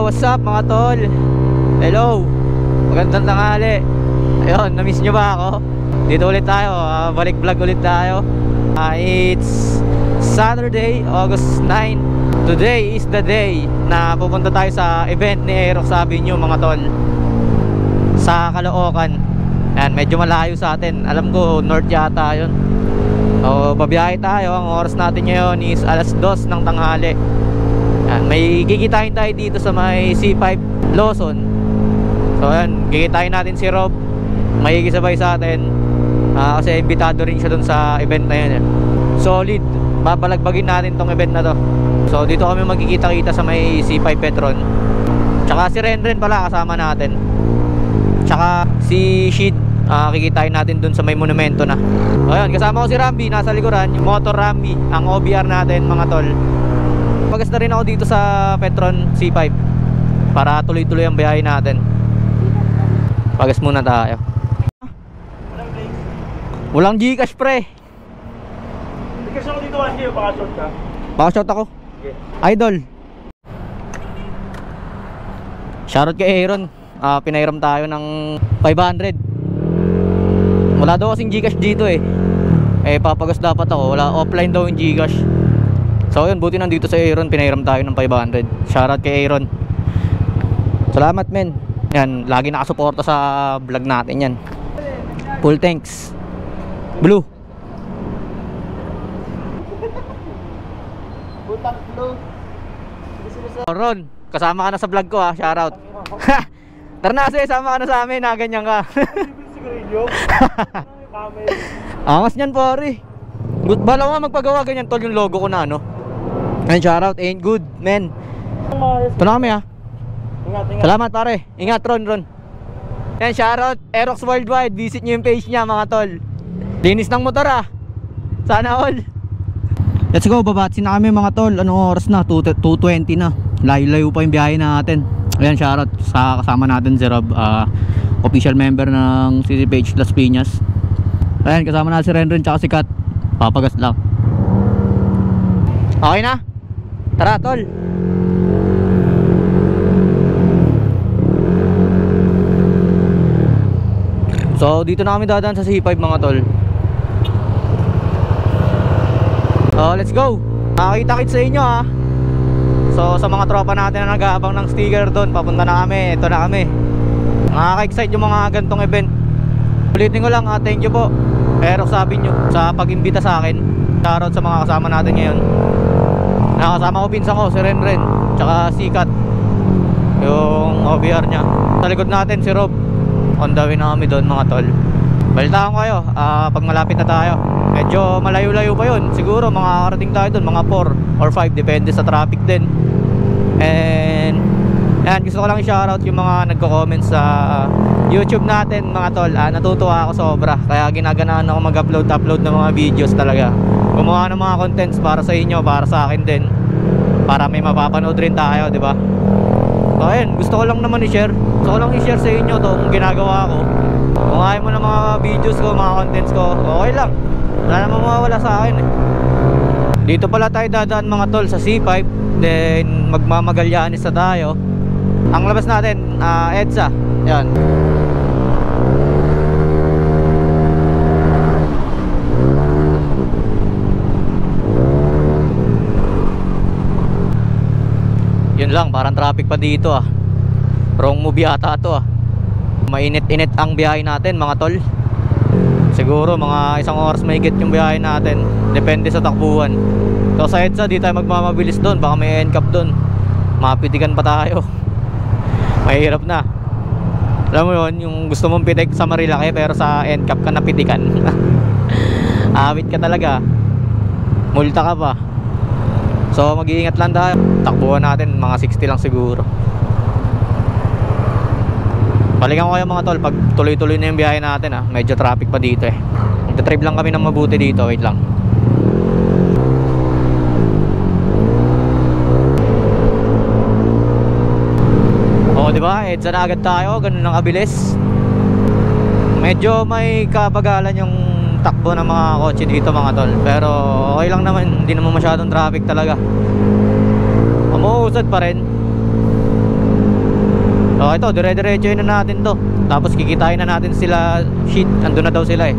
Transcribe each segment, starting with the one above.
what's up mga tol? Hello, magandang tanghali. Ayun, na-miss nyo ba ako? Dito ulit tayo, balik vlog ulit tayo. It's Saturday, August 9. Today is the day na pupunta tayo sa event ni Aerox Avenue mga tol, sa Caloocan. Yan, medyo malayo sa atin. Alam ko, north yata yun. So, babiyahe tayo. Ang oras natin ngayon is alas 2 ng tanghali. Yan, may kikitain tayo dito sa may C5 Lawson. So yan, kikitain natin si Rob. Makikisabay sa atin kasi imbitado rin siya dun sa event na yun. Solid, babalagbagin natin tong event na to. So dito kami magkikita-kita sa may C5 Petron. Tsaka si Renren pala kasama natin. Tsaka si Shid, kikitain natin dun sa may monumento na. So yan, kasama ko si Rambi, nasa likuran. Yung motor Rambi, ang OBR natin mga tol. Pagas na rin ako dito sa Petron C5 para tuloy-tuloy ang biyahe natin. Pagas muna tayo. Walang Gcash pre. Gcash ako dito 1K, pakashot ka. Pakashot ako? Okay. Idol. Shoutout kay Aaron. Pinairam tayo ng 500. Wala daw kasing Gcash dito eh. Papagas dapat ako. Wala, offline daw yung Gcash. So yun, buti nandito sa Aaron, pinairam tayo ng 500. Shoutout kay Aaron. Salamat men. Yan, lagi nakasuporta sa vlog natin yan. Full thanks. Blue. Putak blue. Ron, kasama ka na sa vlog ko ha, shoutout. Tara na kasi, sama ka na sa amin ha, ganyan ka. Angas nyan pare. Good bala nga magpagawa ganyan tol, yung logo ko na ano. Ayun, shoutout, ain't good men. Ito na kami ha. Ingat. Salamat pare, ingat Ron. Yan, shoutout Aerox Worldwide. Visit nyo yung page niya mga tol. Linis ng motor ah. Sana all. Let's go, babatsin na kami mga tol. Anong oras na? 2:20 na. Layo-layo pa yung biyahe natin. Ayan, shoutout sa kasama natin si Rob, official member ng City Page Las Piñas. Ayan, kasama na si Renren tsaka si Kat. Papagas lang. Okay na? Tara tol. So dito na kami dadaan sa C5 mga tol. Let's go. Nakakita-kits sa inyo ha. So sa mga tropa natin na nag-aabang ng sticker doon, papunta na kami. Ito na kami. Nakaka-excite yung mga gantong event. Ulitin ko lang, thank you po Aerox Avenue sa pag-imbita sa akin. Shoutout sa mga kasama natin ngayon. Nakasama ko pinsan ko, si Renren tsaka si Kat, yung OBR nya. Sa likod natin si Rob. On the way na kami doon mga tol. Balitaan ko kayo pag malapit na tayo. Medyo malayo-layo pa yun. Siguro makakarating tayo doon mga 4 or 5, depende sa traffic din. And yan, gusto ko lang i-shoutout yung mga nagko-comment sa YouTube natin mga tol. Natutuwa ako sobra. Kaya ginaganaan ako mag-upload ng mga videos talaga. Gumawa ng mga contents para sa inyo, para sa akin din, para may mapapanood rin tayo, di ba? So ayun, gusto ko lang naman i-share. Gusto ko lang i-share sa inyo to kung ginagawa ko. Kung ayaw mo ng mga videos ko, mga contents ko, okay lang. Wala naman mawawala sa akin eh. Dito pala tayo dadaan mga tol sa C5. Then magmamagalyanis na tayo. Ang labas natin, EDSA. Yan. Yun lang, parang traffic pa dito ah. Wrong move ata to ah. Mainit-init ang biyahe natin mga tol. Siguro mga 1 oras mahigit yung biyahe natin. Depende sa takbuhan. So sa EDSA di tayo magmamabilis doon. Baka may end cap doon. Mapitikan pa tayo. Mahirap na. Alam mo yun, yung gusto mong pitik sa Marilaki pero sa end cap ka napitikan. Awit ka talaga. Multa ka pa. So mag-iingat lang tayo. Takbuhan natin mga 60 lang siguro. Balikan ko kayo mga tol pag tuloy-tuloy na yung biyahe natin ah. Medyo traffic pa dito eh. Magta-drive lang kami ng mabuti dito. Wait lang. Oo diba? EDSA na agad tayo. Ganun ang kabilis. Medyo may kabagalan yung takbo ng mga kotse dito mga tol. Pero okay lang naman. Hindi naman masyadong traffic talaga. Umuusad pa rin. So ito, dire-diretso na natin to. Tapos kikitain na natin sila. Shit, andun na daw sila eh.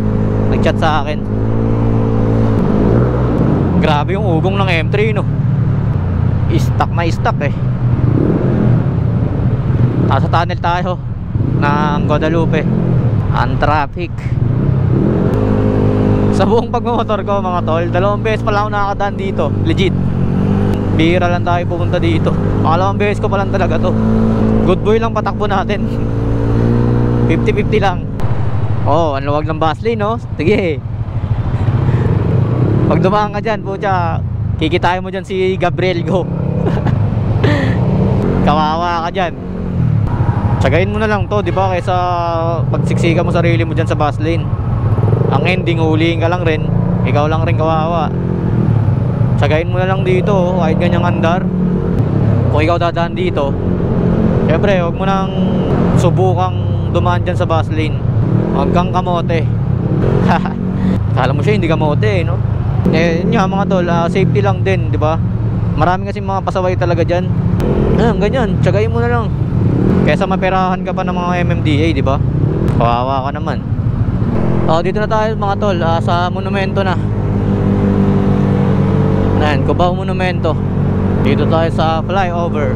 Nag-chat sa akin. Grabe yung ugong ng M3 no. Stuck na stuck eh. Nasa tunnel tayo ng Guadalupe. Ang traffic. Sa buong pagmamotor ko mga tol, 2 beses pa lang ako nakakadaan dito. Legit. Bihira lang tayo pupunta dito. Pangalawang beses ko pa lang talaga to. Good boy lang patakbo natin. 50-50 lang. Oh, ang luwag ng bus lane no. Sige. Pag dumaan ka dyan, pucha, kikitain mo dyan si Gabriel Go. Kawawa ka dyan. Tsagain mo na lang to, di ba? Kaysa pagsiksika mo sarili mo dyan sa bus lane. Ang ending, huliin ka lang rin. Ikaw lang rin kawawa. Tsagain mo na lang dito, kahit ganyang andar. Kung ikaw dadaan dito, syempre, huwag mo nang subukang dumaan dyan sa bus lane. Huwag kang kamote. Kala mo siya hindi kamote eh, no? Eh, yun nga mga tol, safety lang din, di ba? Marami kasi mga pasaway talaga dyan. Ganyan, tsagain mo na lang. Kesa maperahan ka pa ng mga MMDA, di ba? Kawawa ka naman. Dito na tayo mga tol, sa monumento na. Ayan, Cubao Monumento. Dito tayo sa flyover.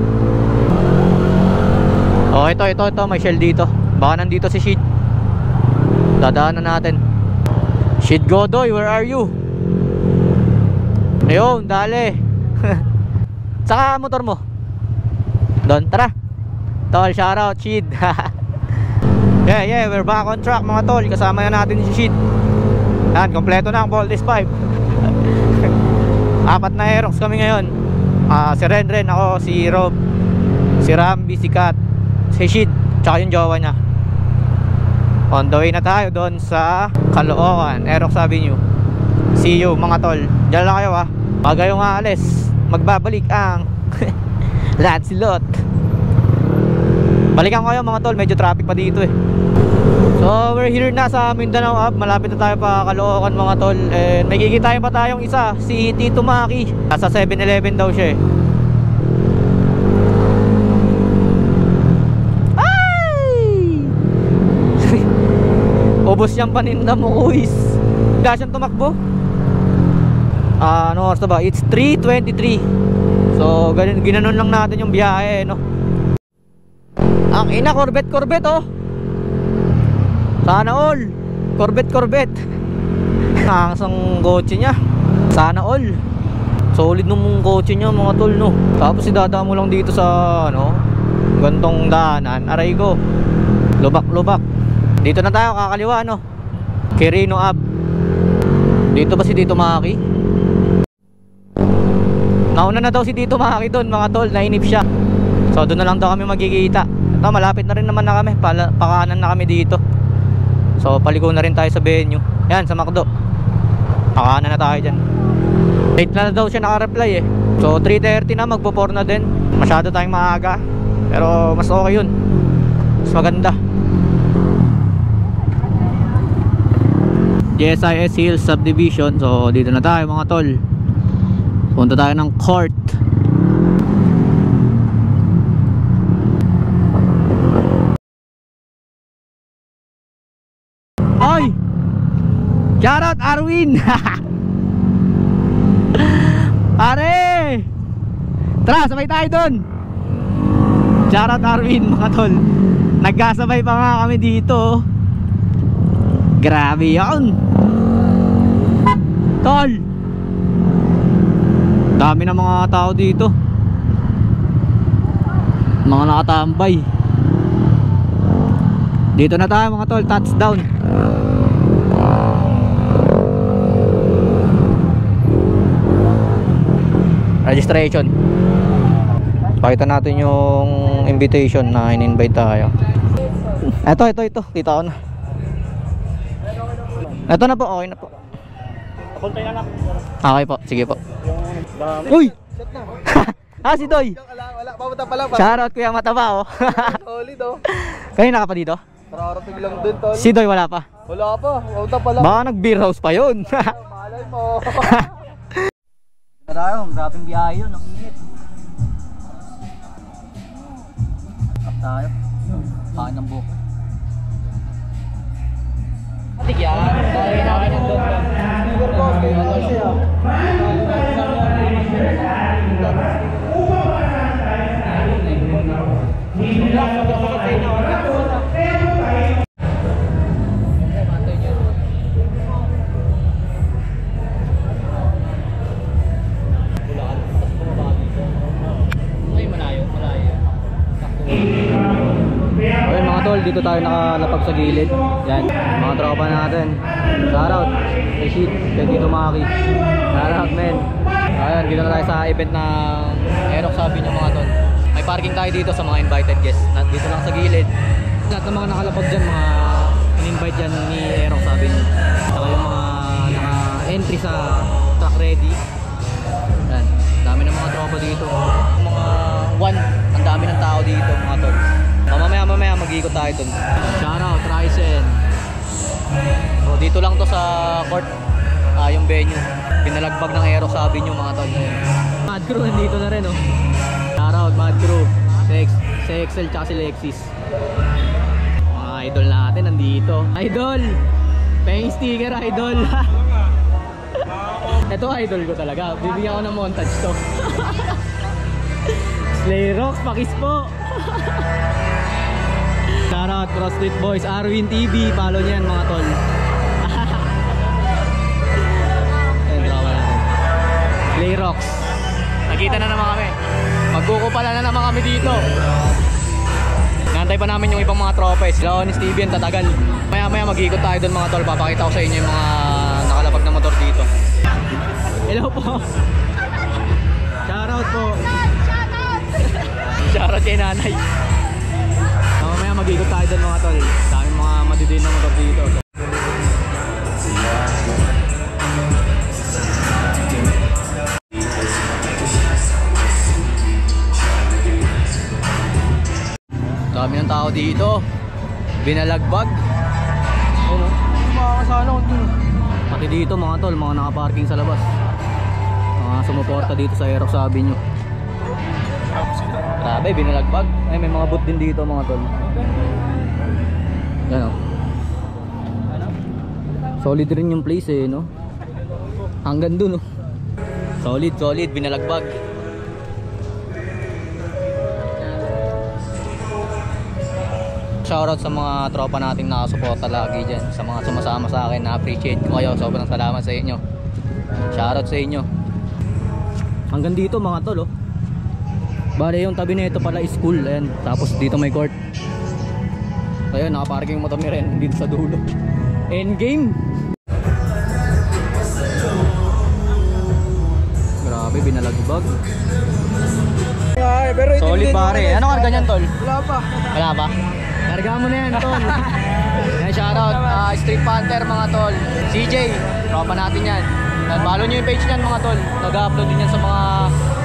Ito, may shell dito. Baka nandito si Shit. Dadaanan natin. Shit Godoy, where are you? Ayun, dali. Saka motor mo. Doon, tara. Tol, shoutout, Shit. Yeah, we're back on track mga tol. Kasama na natin si Shit. Yan, kompleto na ang Voltes 5. 4 na Aerox kami ngayon. Si Renren, ako, si Rob, si Rambi, si Kat, si Shit, tsaka yung jowa niya. On the way na tayo doon sa Caloocan, Aerox Avenue. See you mga tol. Diyan lang kayo ha. Pag kayong aalis, magbabalik ang Lancelot. Balikan ko kayo mga tol, medyo traffic pa dito eh. So we're here na sa Mindanao Hub. Malapit na tayo pa Caloocan mga tol. And may kikitain pa tayong isa, si Tito Maki. Nasa 7-Eleven daw siya eh. Ubos yung paninda mo, kuis. Kaya siyang tumakbo. Ano oras na ba? It's 3:23. So ginanon lang natin yung biyahe, no? Ang ina, Corvette oh. Sana all. Corvette. Ang isang kotse niya. Sana all. Solid nung kotse niya mga tol, no? Tapos idadaan mo lang dito sa ano, gantong daanan. Aray ko. Lubak. Dito na tayo, kakaliwa no. Quirino Ave. Dito ba si Tito Maki? Nauna na daw si Tito Maki doon mga tol, nainip siya. So doon na lang daw kami magkikita. Ito, malapit na rin naman na kami. Pakanan na kami dito. So paliko na rin tayo sa venue. Yan, sa McDo. Pakanan na tayo dyan. Late na daw siya naka-reply eh. So 3:30 na, magpo-4 na din. Masyado tayong maaga. Pero mas okay yun. Mas maganda. JSIS Hills Subdivision. So dito na tayo mga tol. Punta tayo ng court. Oy! Shoutout Arwin! Pare! Tara, sabay tayo dun! Shoutout Arwin mga tol. Nagkasabay pa nga kami dito. Grabe yun tol. Dami na mga tao dito. Mga nakatambay. Dito na tayo mga tol, touchdown. Registration. Pakita natin yung invitation na in-invite tayo. Ito. Dito ako na. Ito na po, okay na po. Kuntay na lang. Okay po, sige po. Uy! Si Doy. Wala, papunta pa lang. Shoutout Kuya Mataba oh. Solid oh. Kanina ka pa dito? Kararating lang dun tol. Si Doy wala pa? Wala pa, papunta pa lang. Baka nag-beer house pa yun. Malay mo. Na tayo, grabing biyahe yun, ang init. Up tayo. Kain ng buko. Matik yan. Lagay natin yung doon. Sticker boss, kayo na kasi ah. Okay mga tol, dito tayo nakalapag sa gilid. Yan, mga tropa natin. Shoutout, Rashid, kay Tito Maki. Shoutout men. Ayan, dito na tayo sa event ng Aerox sabi nyo mga tol. May parking tayo dito sa mga invited guests. Dito lang sa gilid. Lahat ng mga nakalapag dyan, mga in-invite dyan ni Aerox sabi nyo. Saka yung mga naka-entry sa truck ready. Yan, dami ng mga tropa dito. Mga ang dami ng tao dito mga tol. Mamaya mag-iikot tayo dun. Shoutout, Ryzen. So, dito lang to sa court, yung venue. Pinalagbag ng Aerox sabi nyo mga tol. Mad Crew nandito na rin oh. Shoutout Mad Crew, si Excel tsaka si Lexis. Mga idol natin nandito. Idol! Paying sticker idol. Ito idol ko talaga. Bibigyan ko ng montage to. Slayrox, pakis po. Shoutout Cross Street Boys, Arwin TV, follow niyan mga tol. Ayun, drama natin. Slayrox. Nakita na naman kami. Magkukupala na naman kami dito. Nantay pa namin yung ibang mga tropa. Sila ni Steven, tatagal. Maya mag-ikot tayo doon mga tol. Papakita ko sa inyo yung mga nakalapag na motor dito. Hello po. Shoutout po. Shoutout kay nanay. Mamaya mag-ikot tayo doon mga tol. Daming mga matitid na motor dito. Dami ng tao dito. Binalagbag. Ayun o. Makakasala ko dun. Pati dito mga tol, mga nakaparking sa labas. Mga sumuporta dito sa Aerox sabi nyo. Grabe, binalagbag. Ay, may mga boot din dito mga tol. Yan o. Solid rin yung place eh, no? Hanggang dun, no? Solid, binalagbag. Shoutout sa mga tropa nating nakasuporta lagi dyan. Sa mga sumasama sa akin, na-appreciate ko kayo. Sobrang salamat sa inyo. Shoutout sa inyo. Hanggang dito mga tol, oh. Bale yung tabi nito pala is school. Ayan. Tapos dito may court. Ayun, nakaparking yung motor ni Ren dito sa dulo. Endgame. Grabe, binalagbag. Solid pare. Ano karga niyan tol? Wala pa? Karga mo na yan tol. Yan, shoutout Street Panther mga tol. CJ, tropa natin yan. Follow nyo yung page niyan mga tol. Nag-upload din yan sa mga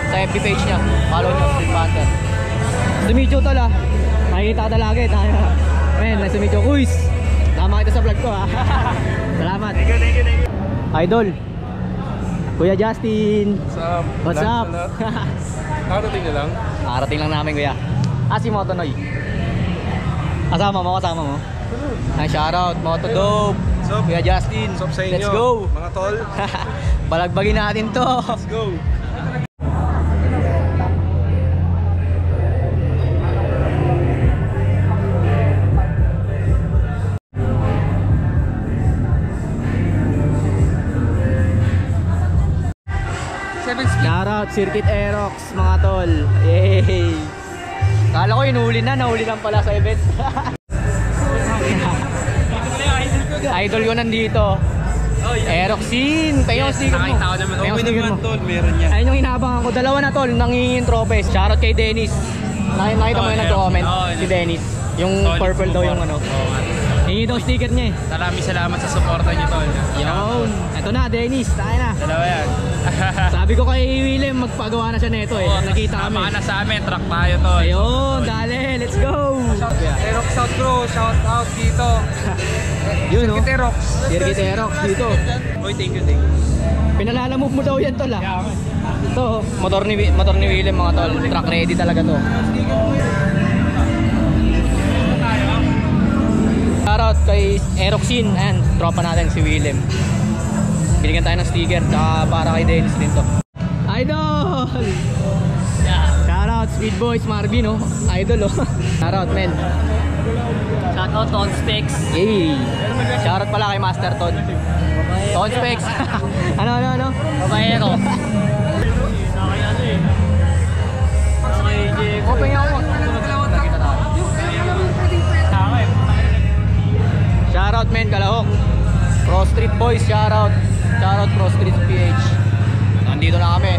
sa FB page niya. Follow nyo Street Panther. Nice to meet you tol ah. Nakikita ka talaga eh. Men, nice to meet you. Uys! Tama kita sa vlog ko ha. Salamat. Thank you. Idol. Kuya Justin. What's up? What's up? Nakarating na lang? Nakarating lang namin kuya. Si Motonoy. Kasama mo? Ay, shoutout Motodope. Kuya Justin. Sa inyo. Let's go. Mga tol. Balagbagin natin to. Let's go. Shoutout Circuit Aerox mga tol. Yay! Kala ko nahuli lang pala sa event. Idol ko nandito. Aerox scene. Payo sticker mo. Nakita ko naman. Payo sticker mo. Tol, meron yan. Ayun yung inaabangan ko. Dalawa na tol, nangingin tropes. Shoutout kay Dennis. Nakita mo yung nag-comment si Dennis. Yung purple daw yung ano. Hingi daw sticker niya eh. Maraming salamat sa suporta niyo tol. Yun. Ito na Dennis, tayo na. Dalawa yan. Sabi ko kay Willem, magpagawa na siya nito eh. Nakita kami. Tama ka na sa amin, truck tayo tol. Ayun, dali, let's go. Aerox South Bro, shout out dito. Yun no. Aerox. Circuit Aerox dito. Oy, thank you. Pinalalamove mo daw yan tol ah. Ito, motor ni Willem mga tol. Truck ready talaga to. Shoutout kay Aeroxin. Ayan, tropa natin si Willem. Binigyan tayo ng sticker. Tsaka para kay Dennis din to. Idol! Shoutout Speed Boys Marvin, oh. Idol, oh. Shoutout, men. Shoutout on Specs. Yay! Shoutout pala kay Master Todd. Todd Specs. ano? Babaero. Open nga ako. Shoutout, men, Kalahok. Pro Street Boys, shoutout. Shoutout Pro Street PH. Nandito na kami.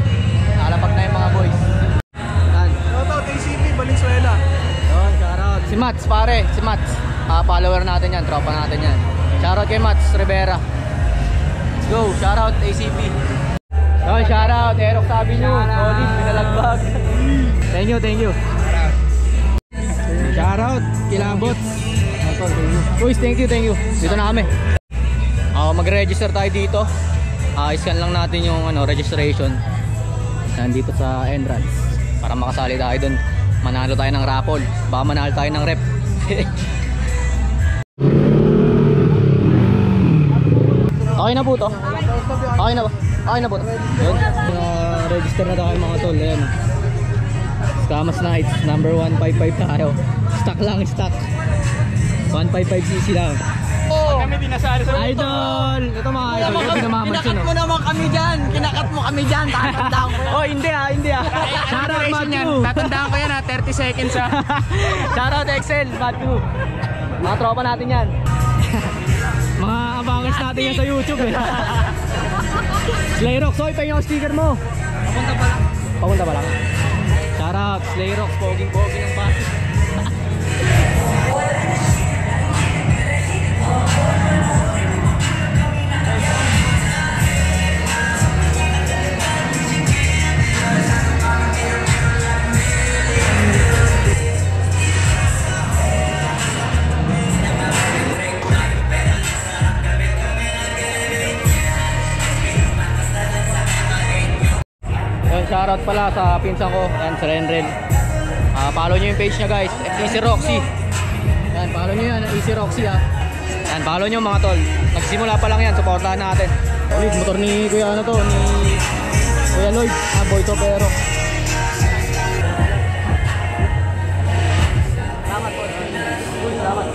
Nalapag na yung mga boys. Shoutout ACP, Valenzuela. Yun, shoutout. Si Mats, pare. Si Mats. Follower natin yan. Tropa natin yan. Shoutout kay Mats Rivera. Let's go. Shoutout ACP. Yun, shoutout. Aerox sabi nyo. Solid, pinalagbag. Thank you. Shoutout. Kilabots. Boys, thank you. Dito na kami. Mag-register tayo dito. I-scan lang natin yung registration. Nandito sa entrance. Para makasali tayo dun. Manalo tayo ng raffle. Baka manalo tayo ng rep. Okay na po to. Okay na po to. Yun. Register na tayo mga tol. Ayan. Scamas Nights. Number 155 tayo. Stock. 155cc lang. Kami dinasali sa Idol! Ito mga idol. Ito pinamamansin. Kinakat mo naman kami dyan. Kinakat mo kami dyan. Tatandaan ko yan. Oh, hindi ah. Shoutout Matthew. Tatandaan ko yan 30 seconds Shoutout Excel, Matthew. Mga tropa natin yan. Mga abangers natin yan sa YouTube eh. Slayrox, oy, pa yung sticker mo. Papunta pa lang. Shoutout, Slayrox, poging-pogi ng bata. Shoutout pala sa pinsan ko, yan, sa Renren. Follow nyo yung page niya guys, Easy Roxy. Yan, follow nyo yan, Easy Roxy ha. Yan, follow nyo mga tol. Nagsimula pa lang yan, supportahan natin. Ulit, motor ni Kuya ni Kuya Lloyd, Boy Topero. Salamat po. Salamat.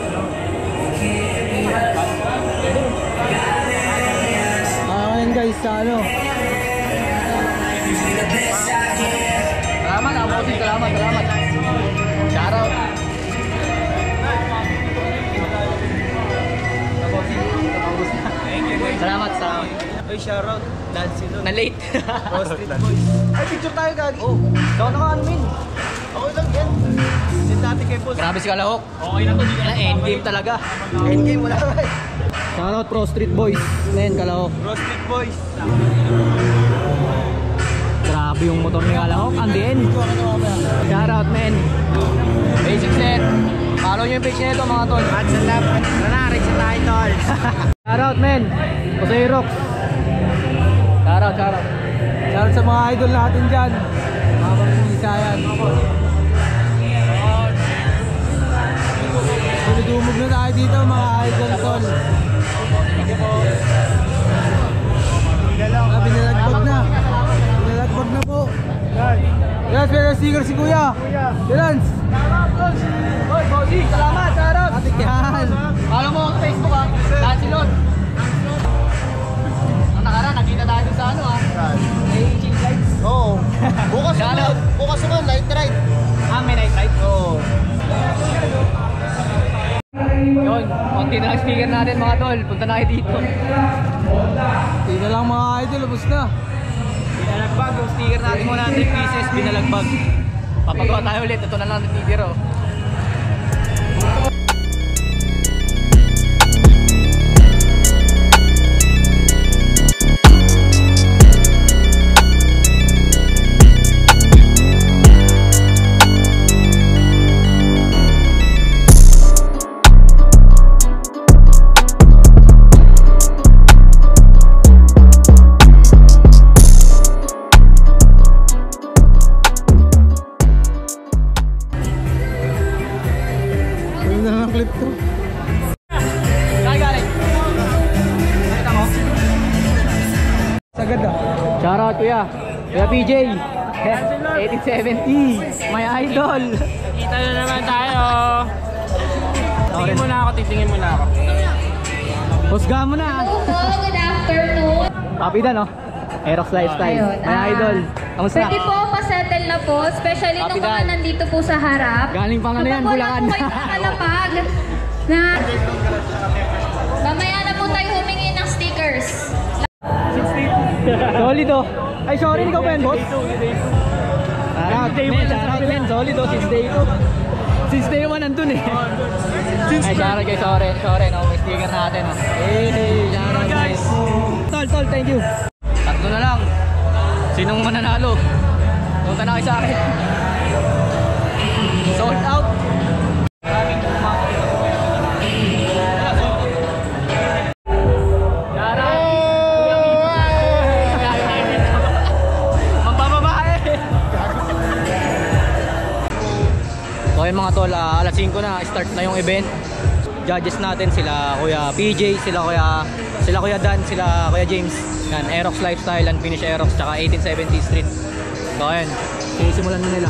Ayan guys, sa Salamat. Shoutout. Salamat. Ay, shoutout. Nancy Lon. Na-late. Pro Street Boys. Ay, picture tayo gagi. Oh, ikaw na ka ano min. Okay lang yan. Sin dati kay Boss. Grabe si Kalahok. Okay na to. Endgame talaga. Endgame mo lang. Shoutout Pro Street Boys. Men, Kalahok. Pro Street Boys. Grabe yung motor ni Kalahok. And the end. Shoutout men. Basic set. Follow nyo yung page nito mga tol. At sa lap. Nanarik sa tayo tol. Shoutout men. Jose Rox. Shoutout. Shoutout sa mga idol natin dyan. Mga pang-isayan. Dumog na tayo dito mga idol tol. Binalagbag na po. Yes, pero sticker si Kuya. Yes. Hoy, Bossy, salamat. Shoutout. Atik yan. Follow mo ako sa Facebook ha. Nancy Lon. Ang nakaraan, nakita tayo dun sa may chill lights. Oo. Bukas Shoutout. naman, night ride. May night light. Oo. Yun, konti na lang speaker natin mga tol. Punta na kayo dito. Hindi na lang mga idol, ubos na. Binalagbag yung sticker natin 100 pieces. Binalagbag. Papagawa tayo ulit. Ito na lang natitira. Shoutout kuya. Kuya PJ. 1870. My idol. Kita na naman tayo. Tingin mo na ako, titingin mo na ako. Husga mo na. Hello, good afternoon. Papi Dan, no? Aerox Lifestyle. Ayun, My idol. Kamusta? Pwede po pasettle na po, especially nung mga Kapitan. nandito po sa harap. Galing pang ano yan, Kapag Bulacan. wala po kayo kakalapag na mamaya na po tayo humingi ng stickers. Solid oh. Ay, sorry, ikaw pa yan, boss? Shoutout men. Solid oh, since day 2. Since day 1 nandun eh. Ay, shoutout kay Soren, oh, may sticker natin oh. Hey, shoutout guys. Tol, thank you. Tatlo na lang. Sinong mananalo? Punta na kayo sa akin. Sold out. Okay mga tol, alas 5 na, start na yung event. Judges natin sila Kuya PJ, sila Kuya Dan, sila Kuya James. Yan, Aerox Lifestyle and Finish Aerox, tsaka 1870 Street. So ayan, sisimulan na nila.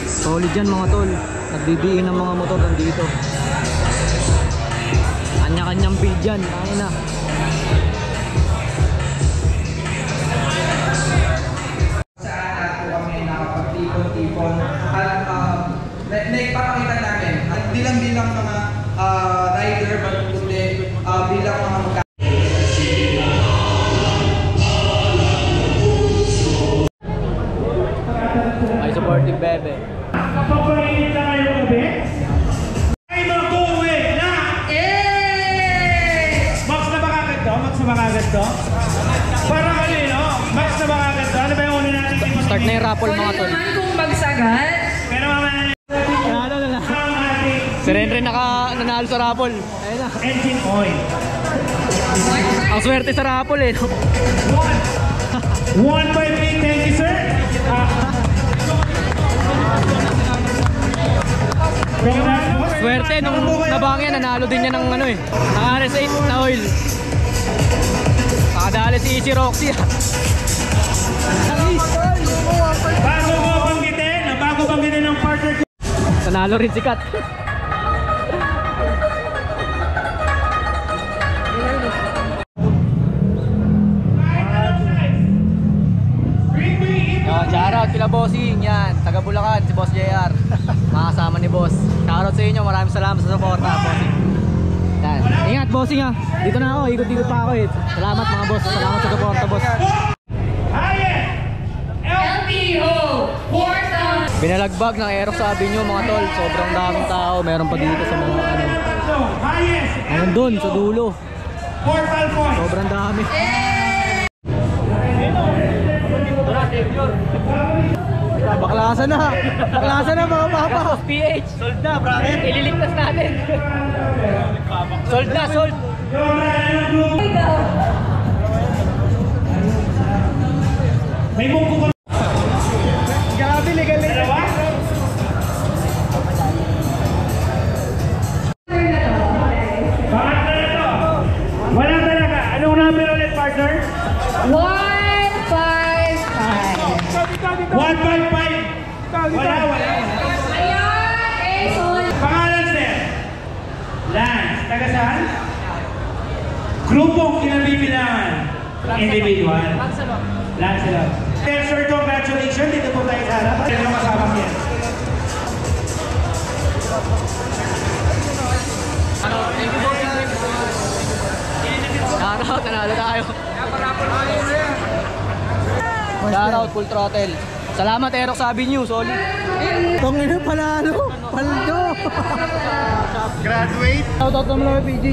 Solid yan mga tol, nagdidiin ng mga motor nandito. Kanya-kanyang build yan, tayo na. Tipon at naipapakita namin hindi lang bilang mga rider but kundi bilang mga May supporting bebe. Papainit na kayo gabi? Ay, mag-uwi na! Max na ba kagad to? Parang ano yun, oh? Max na ba kagad to? Ano ba yung una natin? Start na yung raffle mga tol. Kung magsagal, Pero mamaya na Nanalo na. ang ating Si Renren nanalo sa raffle. Ayun na. engine oil. Ang swerte sa raffle eh. No? 153, thank you sir. Swerte nung nabangyan, nanalo din niya ng ano eh. Ng RS8 na oil. Nakadali si Easy Roxy. Bago banggitin ng partner ko. Nanalo rin si Kat. Yan, shoutout kila Bossing, yan, taga Bulacan, si Boss JR. Makasama ni Boss. Shoutout sa inyo, maraming salamat sa suporta, Bossing. Yan. Ingat Bossing ha. Dito na ako, ikot-ikot pa ako eh. Salamat mga boss, salamat sa suporta boss. LPO, Portal. Binalagbag ng Aerox sabi nyo mga tol, sobrang daming tao, meron pa dito sa mga ano. Ayun doon, sa dulo. Portal point. Sobrang dami. Baklasan na mga papa. PH, sold na bracket. Ililigtas natin. Sold na, sold. May mungko ka. Grabe, legal. Dalawa? Bakit na ito? Wala talaga. Anong number ulit, partner? 155. 155. Wala. Ayan, Pangalan, sir? Lance. Taga saan? Grupong kinabibilangan. Individual. Lancelot. Sir, congratulations. Dito po tayo sa harap. Yan ang kasama niya. Thank you boss. Shoutout, nanalo tayo. Shoutout, full throttle. Salamat Aerox sabi nyo, solid. Tongin na panalo! Paldo! Graduate. Shoutout naman ako PJ.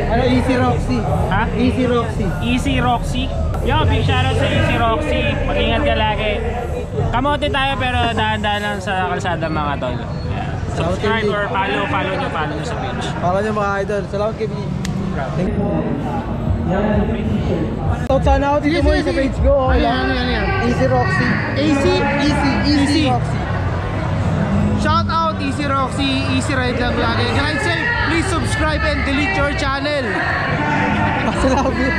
Ano, Easy Roxy. Ha? Easy Roxy. Easy Roxy. Yo, big shoutout sa Easy Roxy. Mag-ingat ka lagi. Kamote tayo pero dahan-dahan lang sa kalsada mga tol. Yeah. Subscribe or follow nyo sa page. Para niyo mga idol. Salamat kay PJ. Thank you. Shoutout sana ako dito mo sa page ko. Okay lang. Easy Roxy. Easy Roxy. Shout out Easy Roxy, Easy Ride lang lagi. Ride safe, please subscribe and delete your channel. Salamat.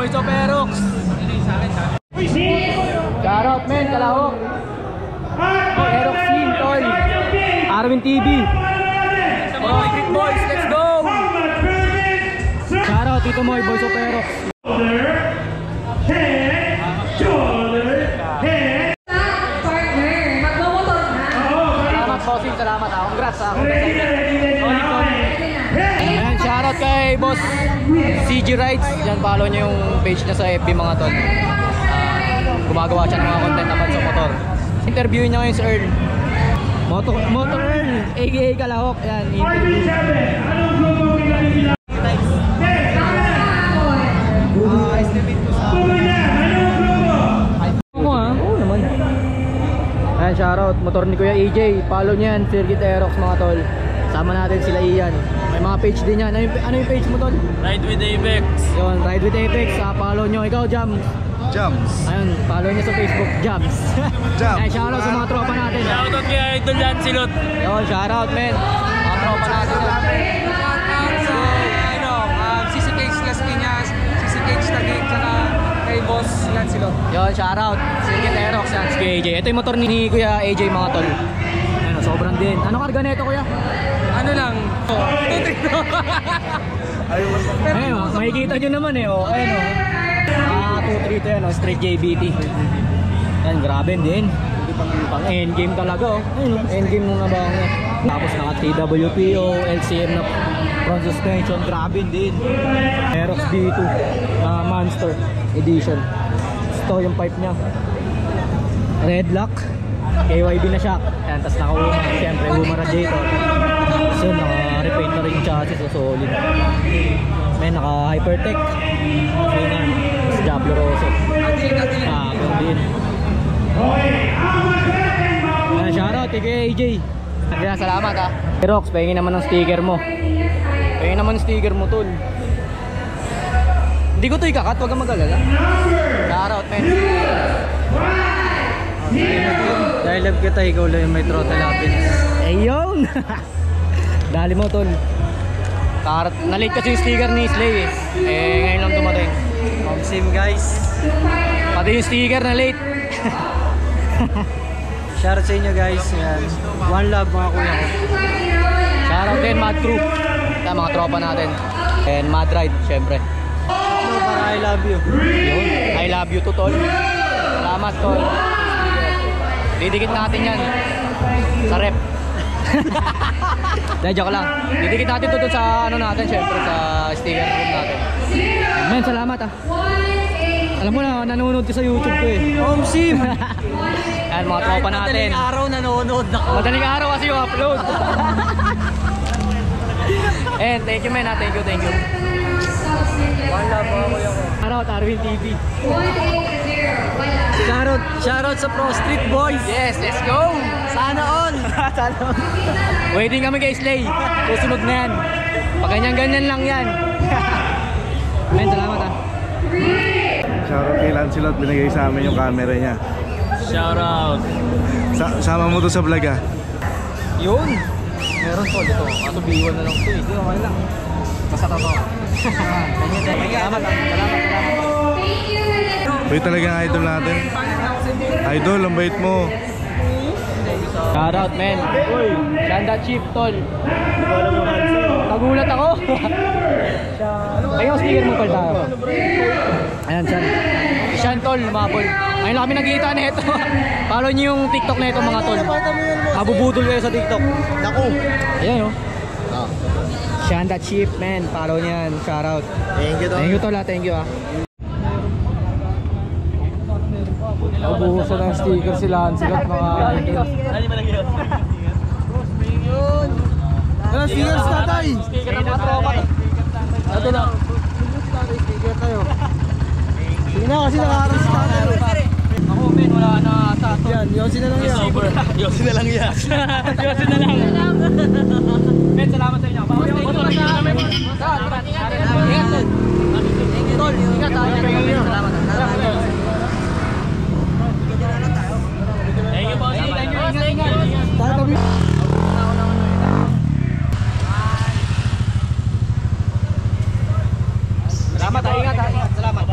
Boys of Aerox. Shoutout men, Kalahok. Aerox Team, tol. Arwin TV. Mga Street Boys, let's go! Shoutout Tito Moy, Boys of Aerox. Partner, magmamotor na. Salamat bossing, salamat. Congrats ha. Ayan, shoutout kay Boss CG Rides. Yan, follow nyo yung page niya sa FB mga tol. Gumagawa siya ng mga content naman sa motor. Interviewin niya ngayon si Earl. Motor Earl, aka Kalahok. Yan, interview. Oo naman. Ayan, shoutout. Motor ni Kuya AJ. Follow niyan, Circuit Aerox mga tol. Sama natin sila Ian. May mga page din yan. Ano yung page mo tol? Ride with Apex. Yun, Ride with Apex. Follow nyo. Ikaw, Jam. Jams. Ayun, follow nyo sa Facebook, Jams. Jams. Ay, shoutout sa mga tropa natin. Shoutout kay Idol Lancelot. Yun, shoutout men. Mga tropa natin. Sisi Cage Las Piñas, Sisi Cage Taguig, saka kay Boss Lancelot. Yun, shoutout. Circuit Aerox yan, si AJ. Ito yung motor ni Kuya AJ mga tol. Ayun, sobrang din. Anong karga nito Kuya? Ano lang? Ayun, makikita nyo naman eh. Oh. Ayun o. 2-3 to yan, oh. Straight JBT. Yan, grabe din. Pang endgame talaga oh. Ayun, endgame nung nabawang niya. Tapos naka TWPO, LCM na front suspension. Grabe din. Aerox B2 Monster Edition. Ito yung pipe niya. Red lock. KYB na shock. Yan, tapos naka-uma. Siyempre, Huma radiator. So, naka-repaint na rin yung chassis. So, solid. May naka-hypertech. Swingan. Tapos Diablo Rosso. Kung din. Ayan, shoutout. Kay AJ. Kaya salamat ha. Aerox, pahingin naman ng sticker mo. Pahingin naman ng sticker mo, tol. Hindi ko ito ikakat. Huwag kang mag-alala. Shoutout, men. Dahil love kita, ikaw lang yung may throttle happiness. Ayun! Dali mo, tol. Nalate kasi yung sticker ni Slay eh. Ngayon lang dumating. Sim guys. Pati yung sticker na late. Shoutout sa inyo guys. Yan. One love mga kuya ko. Shoutout din Mad Crew. Ito mga tropa natin. And Mad Ride, syempre. No, para I love you. Yun. I love you to tol. Salamat tol. Didikit natin yan sa rep. Dahil joke lang. Didikit natin to sa ano natin, syempre sa sticker room natin. Men, salamat ah. Alam mo na, nanonood ka sa YouTube ko eh. Home sim. Yan, mga tropa natin. Madaling araw nanonood ako. Madaling araw kasi yung upload. And thank you men ha, thank you. One love mga kuya ko. Shoutout Arwin TV. Shoutout sa Pro Street Boys. Yes, let's go! Sana all. Sana all. Waiting kami kay Slay. Susunod na yan. Pag ganyan lang yan. Men, salamat ha. Shoutout kay Lancelot, binigay sa amin yung camera niya. Shoutout. Sama mo to sa vlog ah. Yun! Meron po dito. Kaso B1 na lang ito eh. Okay lang. Basta totoo. Salamat ha. Salamat. Bait talagang idol natin. Idol, ang bait mo. Shoutout men. Shanda Chief tol. Nagulat ako. Ayun, speaker mo pala tayo. Ayan, Shan. Shan tol, mabol. Ngayon lang kami nagkita na ito. Follow nyo yung TikTok na ito mga tol. Mabubudol kayo sa TikTok. Naku. Ayan o. Shanda Chief men. Follow nyo yan. Shoutout. Thank you tol ha. Thank you ha. Ubuhusan ng sticker sila mga idol. Ano, stickers tatay? Sticker ng mga tropa. Ito na. Sticker tayo. Sige na kasi nakaharap si tatay. Ako men, wala na ata. Yan, yosin na lang yan. Yosin na lang yan. Yosin na lang. Men, salamat sa inyo. Salamat. Ingat tol. Tol, ingat ha. Salamat. Thank you, boss. Thank you. Tatabi. Salamat ha. Ingat ha. Salamat.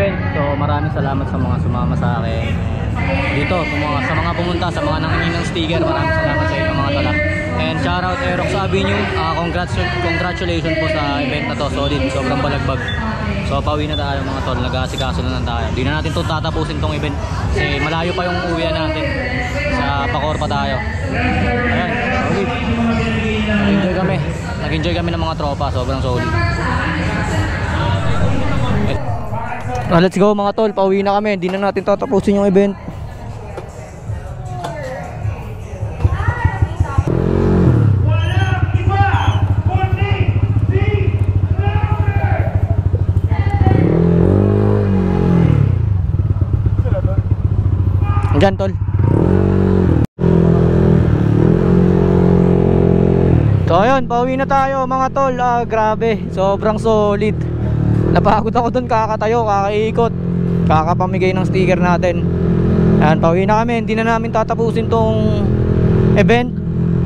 event. So maraming salamat sa mga sumama sa akin dito, sa mga pumunta, sa mga nangingi ng sticker. Maraming salamat sa inyo mga tol. And shoutout Aerox Avenue. Congratulations po sa event na to. Solid, sobrang balagbag. So pauwi na tayo mga tol, nag-aasikaso na tayo. Di na natin itong tatapusin tong event kasi malayo pa yung uwi natin. Sa Bacoor pa tayo. Ayan, solid. Nag-enjoy kami ng mga tropa, sobrang solid. Let's go mga tol, pauwi na kami. Di na natin tatapusin yung event. Diyan tol. So ayun, pauwi na tayo mga tol. Grabe, sobrang solid. Napagod ako dun, kakatayo, kakaikot, kakapamigay ng sticker natin. Ayan, pauwi na kami. Hindi na namin tatapusin tong event.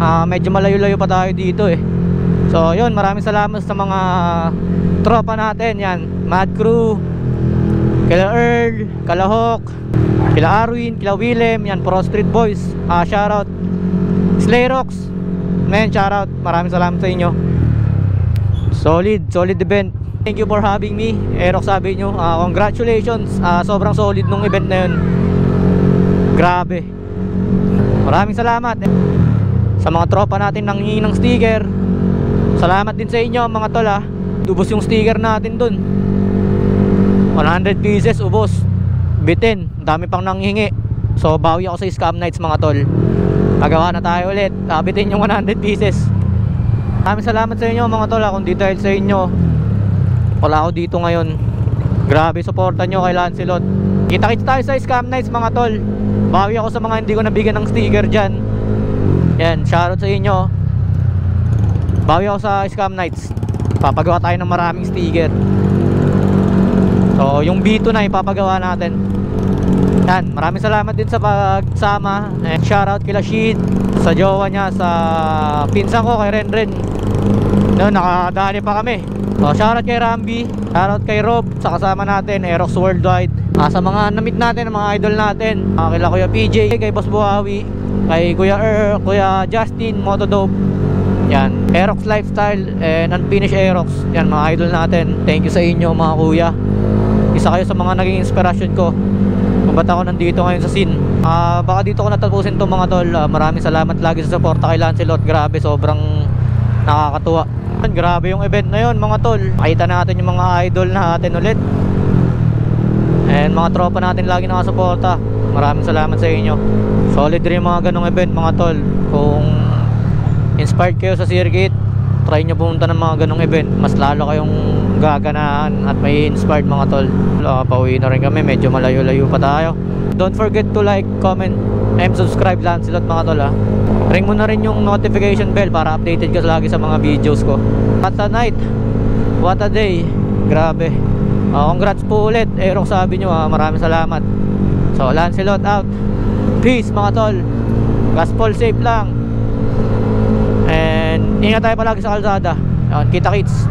Medyo malayo-layo pa tayo dito eh. So ayun, maraming salamat sa mga tropa natin. Yan, Mad Crew, kila Earl, kala Hawk, kila Arwin, kila Willem, yan, Pro Street Boys. Shoutout Slayrox, men, shoutout. Maraming salamat sa inyo. Solid event. Thank you for having me, Aerox Avenue. Congratulations. Sobrang solid nung event na yun. Grabe. Maraming salamat sa mga tropa natin nang hihingi ng sticker. Salamat din sa inyo mga tol ha. Ubos yung sticker natin dun. 100 pieces ubos. Bitin, dami pang nanghingi. So bawi ako sa Scam Nights mga tol. Magawa na tayo ulit. Bitin yung 100 pieces. Maraming salamat sa inyo mga tol ha. Kung di dahil sa inyo wala ako dito ngayon. Grabe suporta nyo kay Lancelot. Kita-kits tayo sa Scam Nights mga tol. Bawi ako sa mga hindi ko nabigyan ng sticker dyan. Yan, shoutout sa inyo. Bawi ako sa Scam Nights. Papagawa tayo ng maraming sticker. So yung B2 na ipapagawa natin. Yan, maraming salamat din sa pagsama. And shoutout kila Sheed, sa jowa niya, sa pinsan ko kay Renren. No, nakadali pa kami. So shoutout kay Rambi, shoutout kay Rob, sa kasama natin Aerox Worldwide. Sa mga na-meet natin, mga idol natin, kila Kuya PJ, kay Boss Buhawi, kay Kuya Kuya Justin, Motodope. Yan, Aerox Lifestyle and Unfinished Aerox. Yan, mga idol natin. Thank you sa inyo mga kuya. Isa kayo sa mga naging inspirasyon ko kung ba't ako nandito ngayon sa scene. Baka dito ko natapusin to mga tol. Maraming salamat lagi sa suporta kay Lancelot. Grabe, sobrang nakakatuwa. Grabe yung event na yun mga tol. Makita natin yung mga idol natin ulit. And mga tropa natin lagi nakasuporta. Maraming salamat sa inyo. Solid rin mga ganong event mga tol. Kung inspired kayo sa circuit, try nyo pumunta ng mga ganong event. Mas lalo kayong gaganaan at may inspired mga tol. Pauwi na rin kami, medyo malayo-layo pa tayo. Don't forget to like, comment, and subscribe Lancelot mga tol ha. Ring mo na rin yung notification bell para updated ka lagi sa mga videos ko. What a night, what a day. Grabe. Congrats po ulit Aerox Avenue ha. Maraming salamat. So Lancelot out. Peace mga tol. Gospel safe lang. And ingat tayo palagi sa kalsada. Kita kits.